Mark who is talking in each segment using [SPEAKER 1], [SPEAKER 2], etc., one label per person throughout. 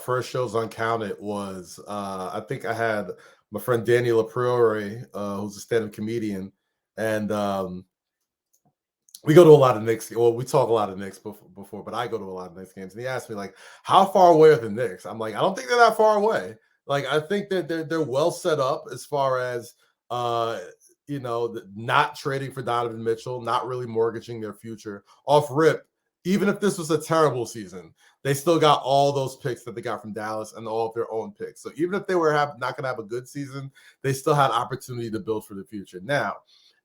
[SPEAKER 1] first shows on Counted was I think I had my friend Danny LaPriore, who's a stand-up comedian, and we go to a lot of Knicks. Well, we talk a lot of Knicks before, but I go to a lot of Knicks games. And he asked me, like, how far away are the Knicks? I'm like, I don't think they're that far away. Like, I think that they're well set up as far as not trading for Donovan Mitchell, not really mortgaging their future off rip. Even if this was a terrible season, they still got all those picks that they got from Dallas and all of their own picks. So even if they were not going to have a good season, they still had opportunity to build for the future. Now,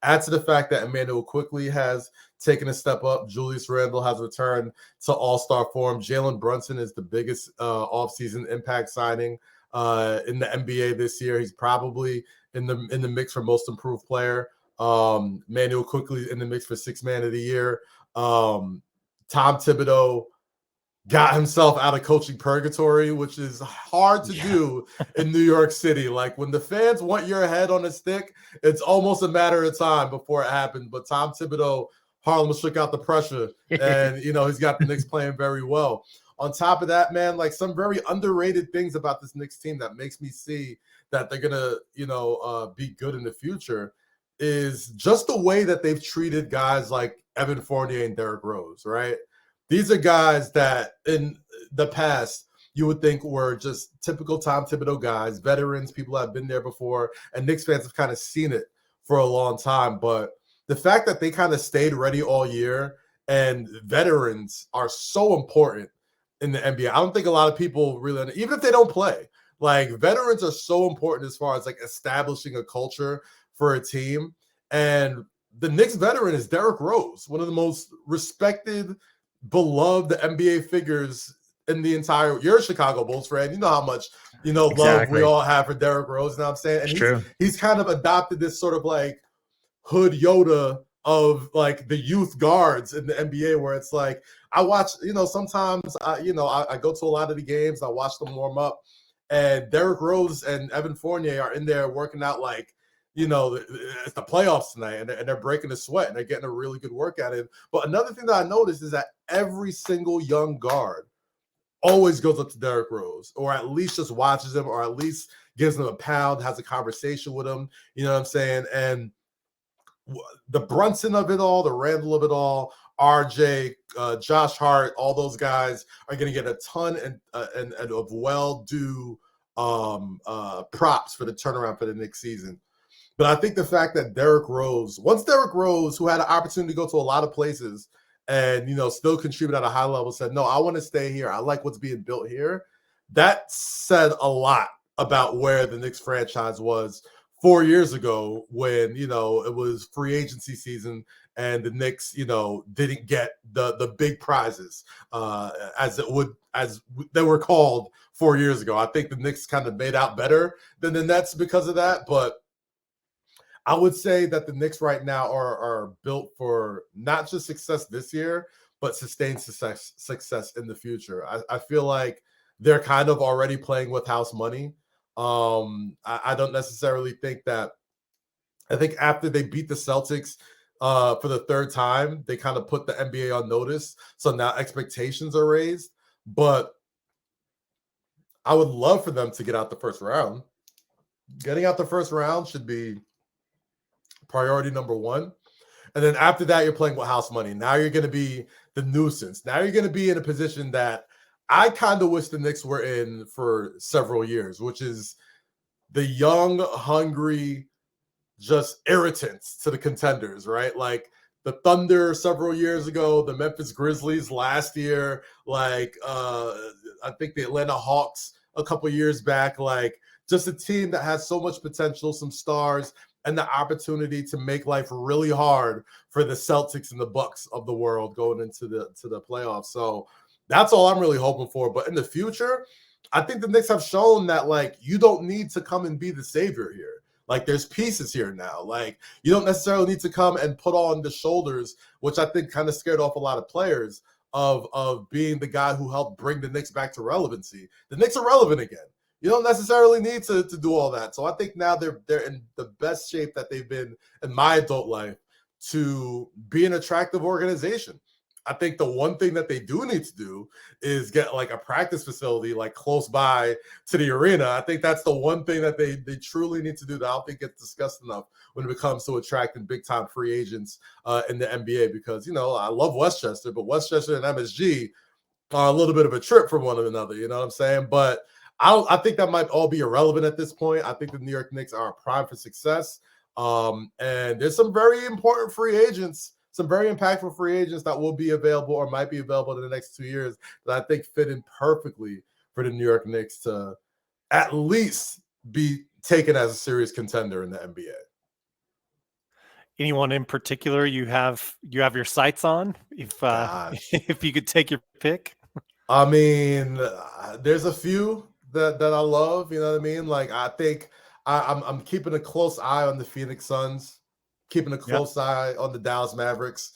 [SPEAKER 1] add to the fact that Emmanuel quickly has taken a step up. Julius Randle has returned to all-star form. Jalen Brunson is the biggest offseason impact signing in the NBA this year. He's probably in the mix for most improved player. Emmanuel quickly in the mix for sixth man of the year. Tom Thibodeau got himself out of coaching purgatory, which is hard to do in New York City. Like, when the fans want your head on a stick, it's almost a matter of time before it happens. But Tom Thibodeau, Harlem shook out the pressure, and he's got the Knicks playing very well. On top of that, man, like, some very underrated things about this Knicks team that makes me see that they're gonna, be good in the future is just the way that they've treated guys like Evan Fournier and Derrick Rose, right? These are guys that in the past you would think were just typical Tom Thibodeau guys, veterans, people that have been there before, and Knicks fans have kind of seen it for a long time. But the fact that they kind of stayed ready all year, and veterans are so important in the NBA. I don't think a lot of people really, even if they don't play, like, veterans are so important as far as like establishing a culture for a team. And the Knicks veteran is Derrick Rose, one of the most respected, beloved NBA figures in the entire. You're a Chicago Bulls fan. You know how much love we all have for Derrick Rose. You know what I'm saying? And he's kind of adopted this sort of like hood Yoda of like the youth guards in the NBA, where it's like I watch. Sometimes I go to a lot of the games. I watch them warm up, and Derrick Rose and Evan Fournier are in there working out like, it's the playoffs tonight, and they're breaking a sweat, and they're getting a really good workout in. But another thing that I noticed is that every single young guard always goes up to Derrick Rose, or at least just watches him, or at least gives him a pound, has a conversation with him. You know what I'm saying? And the Brunson of it all, the Randall of it all, RJ, Josh Hart, all those guys are going to get a ton of well-due props for the turnaround for the next season. But I think the fact that Derrick Rose, who had an opportunity to go to a lot of places and, still contribute at a high level, said, no, I want to stay here. I like what's being built here. That said a lot about where the Knicks franchise was 4 years ago when, it was free agency season and the Knicks, didn't get the big prizes as they were called 4 years ago. I think the Knicks kind of made out better than the Nets because of that. But I would say that the Knicks right now are built for not just success this year, but sustained success in the future. I feel like they're kind of already playing with house money. I don't necessarily think that. I think after they beat the Celtics for the third time, they kind of put the NBA on notice. So now expectations are raised. But I would love for them to get out the first round. Getting out the first round should be priority number one. And then after that, you're playing with house money. Now you're going to be the nuisance. Now you're going to be in a position that I kind of wish the Knicks were in for several years, which is the young, hungry, just irritants to the contenders, right? Like the Thunder several years ago, the Memphis Grizzlies last year, like I think the Atlanta Hawks a couple years back, like just a team that has so much potential, some stars, and the opportunity to make life really hard for the Celtics and the Bucks of the world going into the playoffs. So that's all I'm really hoping for. But in the future, I think the Knicks have shown that, like, you don't need to come and be the savior here. Like, there's pieces here now. Like, you don't necessarily need to come and put on the shoulders, which I think kind of scared off a lot of players, of being the guy who helped bring the Knicks back to relevancy. The Knicks are relevant again. You don't necessarily need to do all that. So I think now they're in the best shape that they've been in my adult life to be an attractive organization. I think the one thing that they do need to do is get like a practice facility like close by to the arena. I think that's the one thing that they truly need to do that I don't think gets discussed enough when it comes to attracting big time free agents in the NBA, because, you know, I love Westchester, but Westchester and MSG are a little bit of a trip from one another. You know what I'm saying? But I think that might all be irrelevant at this point. I think the New York Knicks are primed for success. And there's some very important free agents, some very impactful free agents that will be available or might be available in the next 2 years that I think fit in perfectly for the New York Knicks to at least be taken as a serious contender in the NBA.
[SPEAKER 2] Anyone in particular you have your sights on? If if you could take your pick.
[SPEAKER 1] I mean, there's a few that I love. You know what I mean? Like, I think I'm keeping a close eye on the Phoenix Suns, keeping a close eye on the Dallas Mavericks,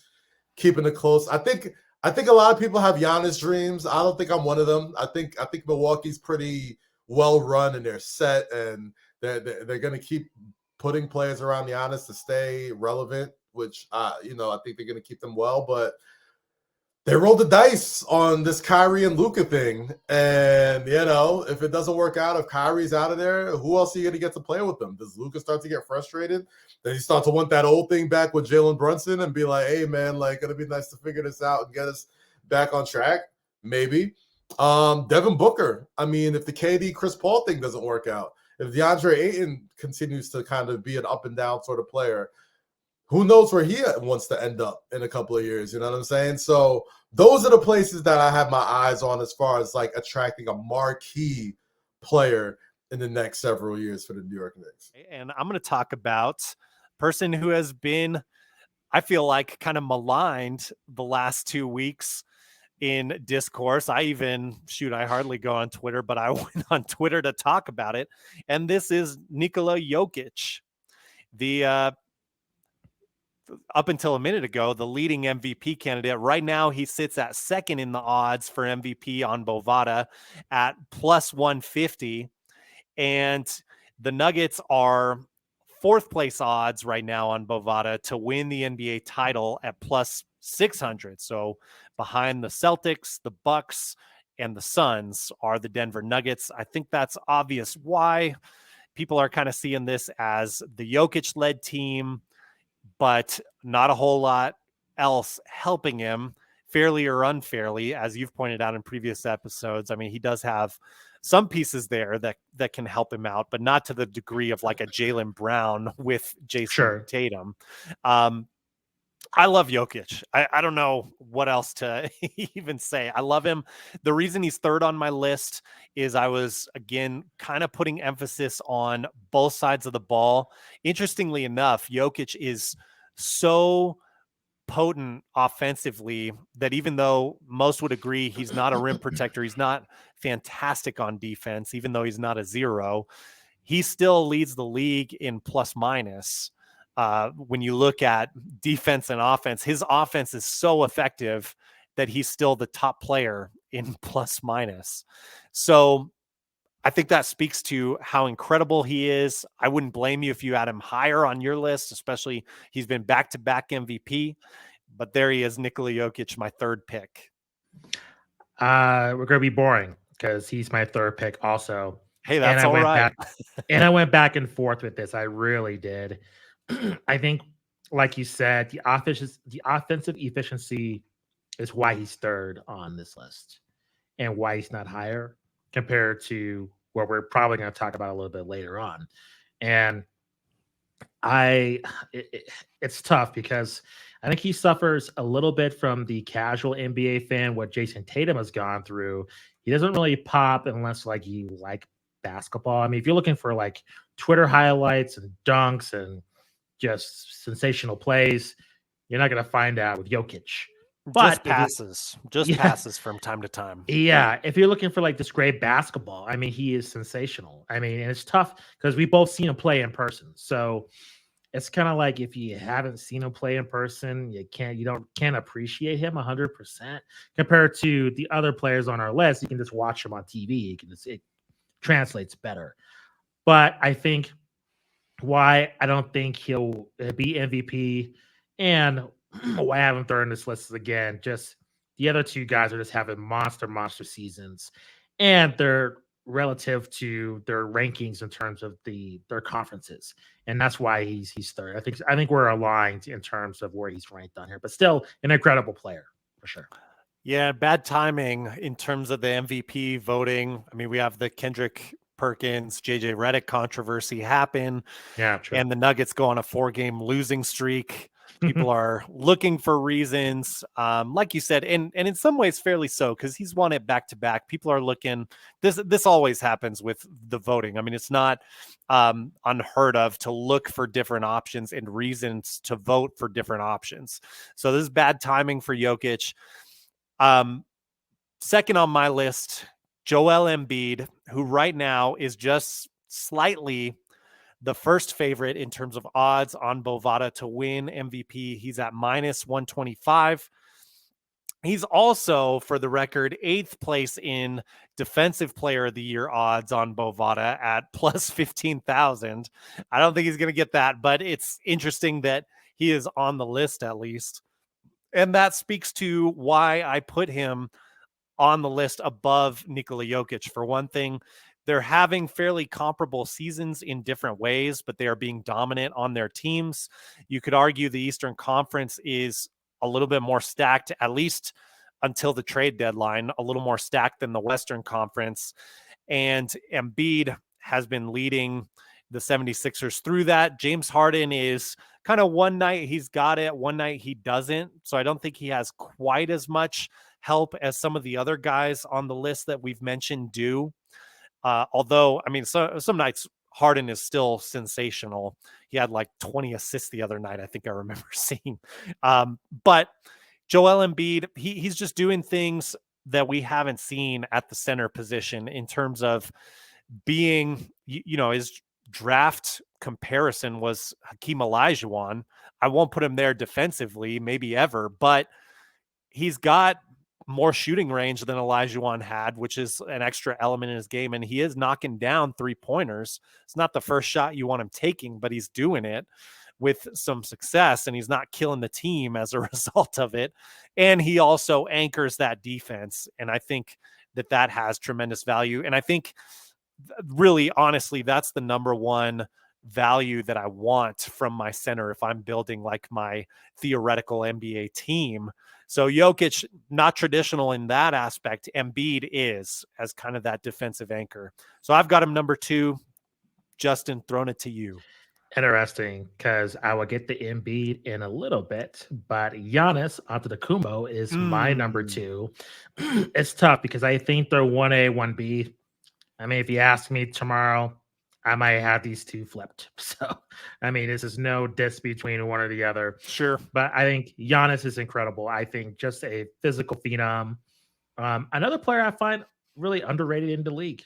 [SPEAKER 1] keeping a close. I think a lot of people have Giannis dreams. I don't think I'm one of them. I think Milwaukee's pretty well run and they're set, and they're going to keep putting players around Giannis to stay relevant, which you know, I think they're going to keep them well, but they rolled the dice on this Kyrie and Luka thing. And, you know, if it doesn't work out, if Kyrie's out of there, who else are you going to get to play with them? Does Luka start to get frustrated? Does he start to want that old thing back with Jalen Brunson and be like, hey, man, like, it'll be nice to figure this out and get us back on track? Maybe. Devin Booker. I mean, if the KD Chris Paul thing doesn't work out, if DeAndre Ayton continues to kind of be an up and down sort of player, who knows where he wants to end up in a couple of years, you know what I'm saying? So those are the places that I have my eyes on as far as like attracting a marquee player in the next several years for the New York Knicks.
[SPEAKER 2] And I'm going to talk about a person who has been, I feel like, kind of maligned the last 2 weeks in discourse. I hardly go on Twitter, but I went on Twitter to talk about it. And this is Nikola Jokic, the up until a minute ago, the leading MVP candidate. Right now, he sits at second in the odds for MVP on Bovada at plus 150. And the Nuggets are fourth place odds right now on Bovada to win the NBA title at plus 600. So behind the Celtics, the Bucks, and the Suns are the Denver Nuggets. I think that's obvious why people are kind of seeing this as the Jokic-led team, but not a whole lot else helping him, fairly or unfairly, as you've pointed out in previous episodes. I mean, he does have some pieces there that can help him out, but not to the degree of like a Jaylen Brown with Jason Tatum. I love Jokic. I don't know what else to even say. I love him. The reason he's third on my list is I was, again, kind of putting emphasis on both sides of the ball. Interestingly enough, Jokic is so potent offensively that even though most would agree he's not a rim protector, he's not fantastic on defense, even though he's not a zero, he still leads the league in plus minus. When you look at defense and offense, his offense is so effective that he's still the top player in plus minus. So I think that speaks to how incredible he is. I wouldn't blame you if you had him higher on your list, especially he's been back-to-back MVP. But there he is, Nikola Jokic, my third pick.
[SPEAKER 3] We're going to be boring because he's my third pick also.
[SPEAKER 2] Hey, that's all right.
[SPEAKER 3] And I went back and forth with this. I really did. I think, like you said, the offensive efficiency is why he's third on this list and why he's not higher compared to what we're probably going to talk about a little bit later on. And it's tough because I think he suffers a little bit from the casual NBA fan, what Jason Tatum has gone through. He doesn't really pop unless like you like basketball. I mean, if you're looking for like Twitter highlights and dunks and just sensational plays, you're not going to find out with Jokic.
[SPEAKER 2] But passes from time to time.
[SPEAKER 3] Yeah, if you're looking for like this great basketball, I mean, he is sensational. I mean, and it's tough because we both seen him play in person. So it's kind of like if you haven't seen him play in person, you can't appreciate him 100% compared to the other players on our list. You can just watch him on TV. It translates better. But I think why I don't think he'll be MVP and why I have him third in this list is, again, just The other two guys are just having monster seasons, and they're relative to their rankings in terms of their conferences, and that's why he's third. I think we're aligned in terms of where he's ranked on here, but still an incredible player for sure.
[SPEAKER 2] Yeah, bad timing in terms of the MVP voting. I mean, we have the Kendrick Perkins, JJ Redick controversy happen.
[SPEAKER 3] Yeah, true.
[SPEAKER 2] And the Nuggets go on a 4-game losing streak. People are looking for reasons, like you said, and in some ways fairly so, because he's won it back to back. People are looking. This always happens with the voting. I mean, it's not unheard of to look for different options and reasons to vote for different options. So this is bad timing for Jokic. Second on my list, Joel Embiid, who right now is just slightly the first favorite in terms of odds on Bovada to win MVP. He's at -125. He's also, for the record, 8th place in Defensive Player of the Year odds on Bovada at plus 15,000. I don't think he's going to get that, but it's interesting that he is on the list at least. And that speaks to why I put him on the list above Nikola Jokic. For one thing, they're having fairly comparable seasons in different ways, but they are being dominant on their teams. You could argue the Eastern Conference is a little bit more stacked, at least until the trade deadline, a little more stacked than the Western Conference. And Embiid has been leading the 76ers through that. James Harden is kind of one night he's got it, one night he doesn't. So I don't think he has quite as much help as some of the other guys on the list that we've mentioned do. Although, I mean, some nights Harden is still sensational. He had like 20 assists the other night, I think I remember seeing. But Joel Embiid, he's just doing things that we haven't seen at the center position in terms of being, his draft comparison was Hakeem Olajuwon. I won't put him there defensively, maybe ever, but he's got more shooting range than Olajuwon had, which is an extra element in his game. And he is knocking down 3-pointers. It's not the first shot you want him taking, but he's doing it with some success, and he's not killing the team as a result of it. And he also anchors that defense. And I think that has tremendous value. And I think really, honestly, that's the number one value that I want from my center if I'm building like my theoretical NBA team. So Jokic, not traditional in that aspect. Embiid is as kind of that defensive anchor. So I've got him number 2. Justin, throwing it to you.
[SPEAKER 3] Interesting, because I will get the Embiid in a little bit, but Giannis Antetokounmpo is my number 2. It's tough because I think they're 1A, 1B. I mean, if you ask me tomorrow, I might have these two flipped. So, I mean, this is no diss between one or the other.
[SPEAKER 2] Sure.
[SPEAKER 3] But I think Giannis is incredible. I think just a physical phenom. Another player I find really underrated in the league.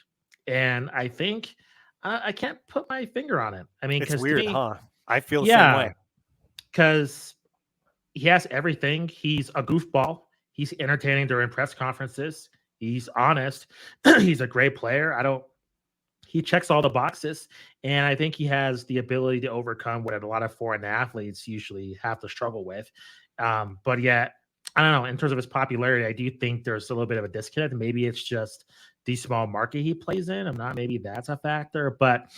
[SPEAKER 3] And I think I can't put my finger on it. I mean,
[SPEAKER 2] it's weird, huh? I feel the same way.
[SPEAKER 3] Because he has everything. He's a goofball. He's entertaining during press conferences. He's honest. He's a great player. He checks all the boxes, and I think he has the ability to overcome what a lot of foreign athletes usually have to struggle with. But yet, I don't know, in terms of his popularity, I do think there's a little bit of a disconnect. Maybe it's just the small market he plays in. Maybe that's a factor, but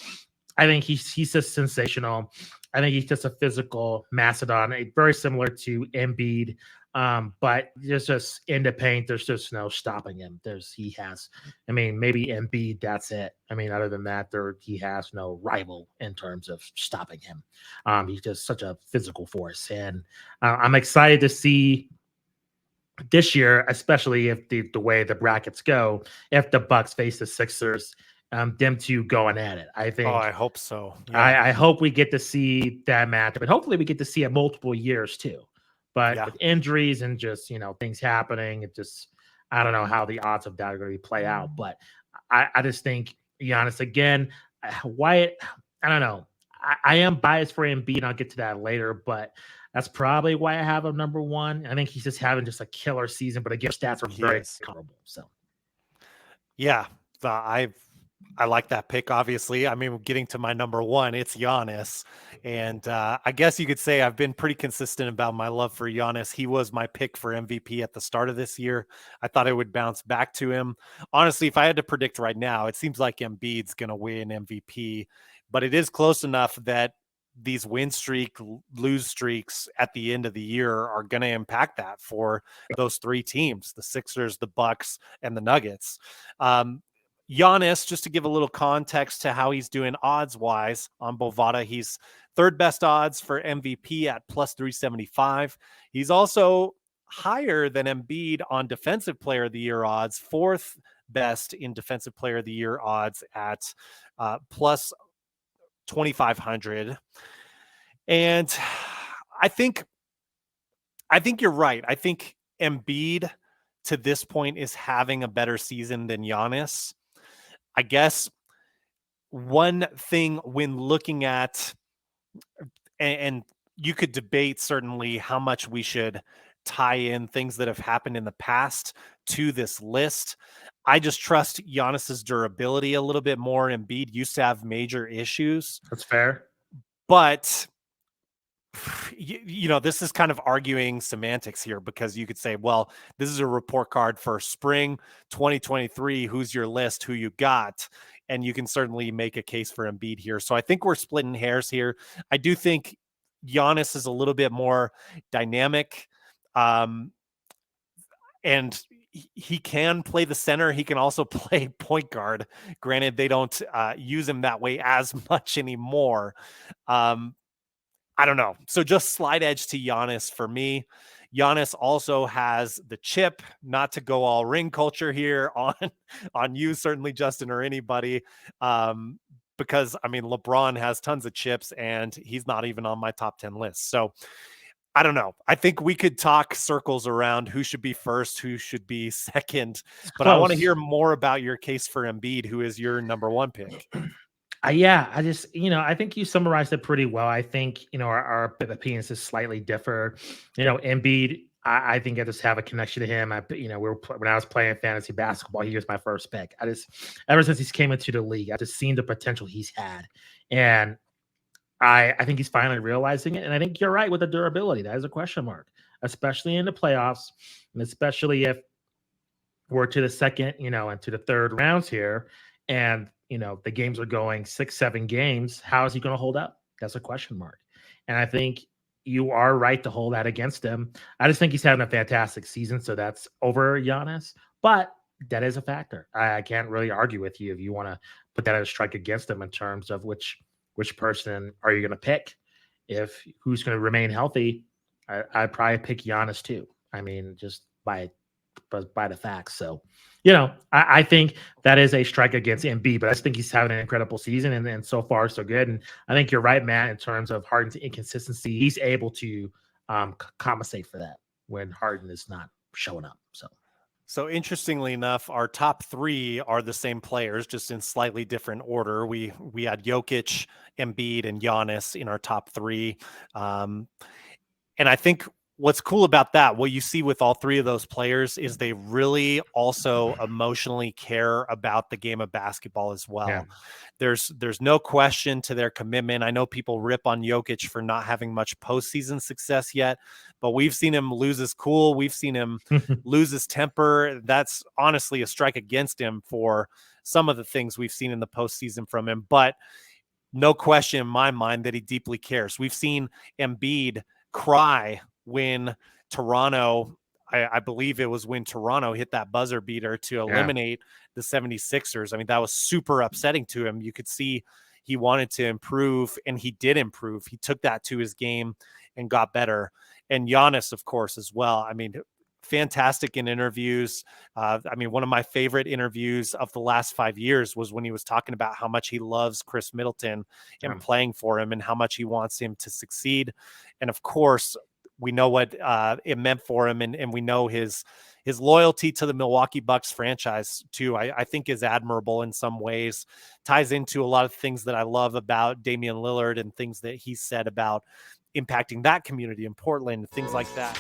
[SPEAKER 3] I think he's just sensational. I think he's just a physical mastodon, very similar to Embiid. But there's just in the paint, there's just no stopping him. Maybe Embiid, that's it. I mean, other than that, he has no rival in terms of stopping him. He's just such a physical force, and I'm excited to see this year, especially if the way the brackets go, if the Bucks face the Sixers, them two going at it. I think.
[SPEAKER 2] Oh, I hope so.
[SPEAKER 3] Yeah. I hope we get to see that matchup, and hopefully we get to see it multiple years too. But with injuries and just, things happening, I don't know how the odds of that are going to play out. But I just think Giannis again, I don't know. I am biased for Embiid, and I'll get to that later, but that's probably why I have him number 1. I think he's just having a killer season, but again, stats are very comparable. So,
[SPEAKER 2] yeah, I've I like that pick, obviously. I mean, getting to my number one, it's Giannis. And I guess you could say I've been pretty consistent about my love for Giannis. He was my pick for MVP at the start of this year. I thought it would bounce back to him. Honestly, if I had to predict right now, it seems like Embiid's going to win MVP, but it is close enough that these win streak, lose streaks at the end of the year are going to impact that for those three teams, the Sixers, the Bucks, and the Nuggets. Giannis, just to give a little context to how he's doing odds-wise on Bovada, he's third best odds for MVP at plus 375. He's also higher than Embiid on Defensive Player of the Year odds, fourth best in Defensive Player of the Year odds at plus 2,500. And I think you're right. I think Embiid to this point is having a better season than Giannis. I guess one thing when looking at, and you could debate certainly how much we should tie in things that have happened in the past to this list. I just trust Giannis's durability a little bit more. Embiid used to have major issues.
[SPEAKER 3] That's fair.
[SPEAKER 2] But you know, this is kind of arguing semantics here, because you could say, well, this is a report card for spring 2023. Who's your list? Who you got? And you can certainly make a case for Embiid here. So I think we're splitting hairs here. I do think Giannis is a little bit more dynamic. And he can play the center. He can also play point guard. Granted, they don't use him that way as much anymore. I don't know. So just slide edge to Giannis for me. Giannis also has the chip, not to go all ring culture here on you, certainly, Justin, or anybody. Because I mean, LeBron has tons of chips and he's not even on my top 10 list. So I don't know. I think we could talk circles around who should be first, who should be second, but I want to hear more about your case for Embiid, who is your number one pick.
[SPEAKER 3] Yeah, I just, I think you summarized it pretty well. I think, our opinions is slightly differ. Embiid, I think I just have a connection to him. When I was playing fantasy basketball, he was my first pick. Ever since he's came into the league, I just seen the potential he's had. And I think he's finally realizing it. And I think you're right with the durability. That is a question mark, especially in the playoffs. And especially if we're to the second, and to the third rounds here. And, the games are going 6-7 games. How is he going to hold up? That's a question mark. And I think you are right to hold that against him. I just think he's having a fantastic season. So that's over Giannis. But that is a factor. I can't really argue with you if you want to put that as a strike against him in terms of which person are you going to pick? If who's going to remain healthy, I'd probably pick Giannis too. I mean, just by the facts. So, I think that is a strike against Embiid, but I just think he's having an incredible season and so far so good. And I think you're right, Matt, in terms of Harden's inconsistency. He's able to compensate for that when Harden is not showing up. So
[SPEAKER 2] interestingly enough, our top three are the same players, just in slightly different order. We had Jokic, Embiid, and Giannis in our top three. And I think what's cool about that, what you see with all three of those players, is they really also emotionally care about the game of basketball as well. Yeah. There's no question to their commitment. I know people rip on Jokic for not having much postseason success yet, but we've seen him lose his cool. We've seen him lose his temper. That's honestly a strike against him for some of the things we've seen in the postseason from him. But no question in my mind that he deeply cares. We've seen Embiid cry when Toronto, I believe it was when Toronto hit that buzzer beater to eliminate the 76ers. I mean, that was super upsetting to him. You could see he wanted to improve, and he did improve. He took that to his game and got better. And Giannis, of course, as well. I mean, fantastic in interviews. One of my favorite interviews of the last 5 years was when he was talking about how much he loves Chris Middleton and playing for him and how much he wants him to succeed. And of course, we know what it meant for him, and we know his loyalty to the Milwaukee Bucks franchise too. I think is admirable in some ways. Ties into a lot of things that I love about Damian Lillard and things that he said about impacting that community in Portland, things like that.